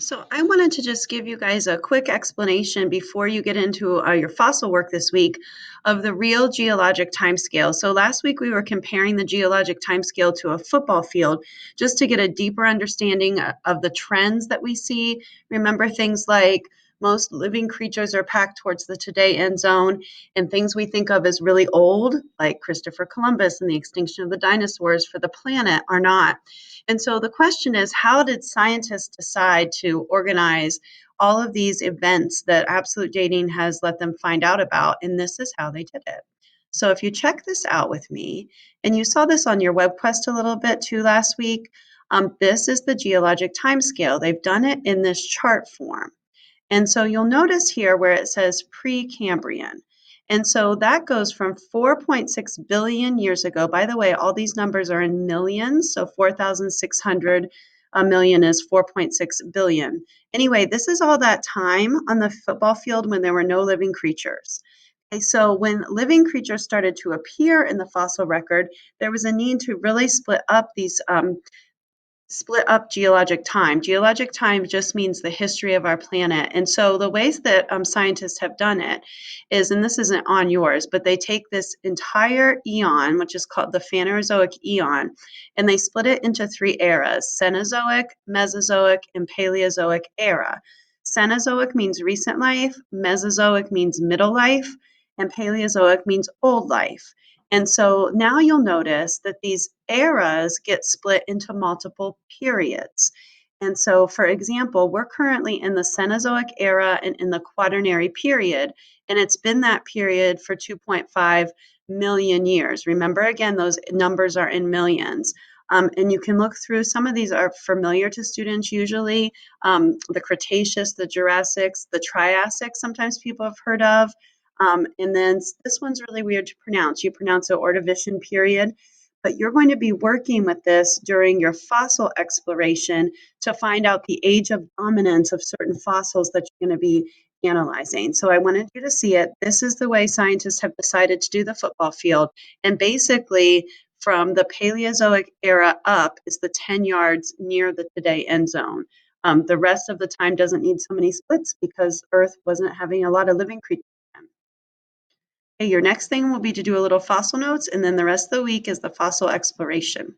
So I wanted to just give you guys a quick explanation before you get into your fossil work this week of the real geologic timescale. So last week we were comparing the geologic timescale to a football field just to get a deeper understanding of the trends that we see. Remember things like most living creatures are packed towards the today end zone, and things we think of as really old, like Christopher Columbus and the extinction of the dinosaurs for the planet, are not. And so the question is, how did scientists decide to organize all of these events that absolute dating has let them find out about? And this is how they did it. So if you check this out with me, and you saw this on your web quest a little bit too last week, this is the geologic timescale. They've done it in this chart form. And so you'll notice here where it says Precambrian. And so that goes from 4.6 billion years ago. By the way, all these numbers are in millions. So 4,600 million is 4.6 billion. Anyway, this is all that time on the football field when there were no living creatures. Okay, so when living creatures started to appear in the fossil record, there was a need to really split up geologic time. Geologic time just means the history of our planet. And so the ways that scientists have done it is, and this isn't on yours, but they take this entire eon, which is called the Phanerozoic eon, and they split it into three eras: Cenozoic, Mesozoic, and Paleozoic era. Cenozoic means recent life, Mesozoic means middle life, and Paleozoic means old life. And so now you'll notice that these eras get split into multiple periods. And so, for example, we're currently in the Cenozoic era and in the Quaternary period, and it's been that period for 2.5 million years. Remember, again, those numbers are in millions. And you can look through, some of these are familiar to students usually. The Cretaceous, the Jurassics, the Triassic, sometimes people have heard of. And then this one's really weird to pronounce. You pronounce it Ordovician period, but you're going to be working with this during your fossil exploration to find out the age of dominance of certain fossils that you're going to be analyzing. So I wanted you to see it. This is the way scientists have decided to do the football field. And basically, from the Paleozoic era up is the 10 yards near the today end zone. The rest of the time doesn't need so many splits because Earth wasn't having a lot of living creatures. Okay, your next thing will be to do a little fossil notes, and then the rest of the week is the fossil exploration.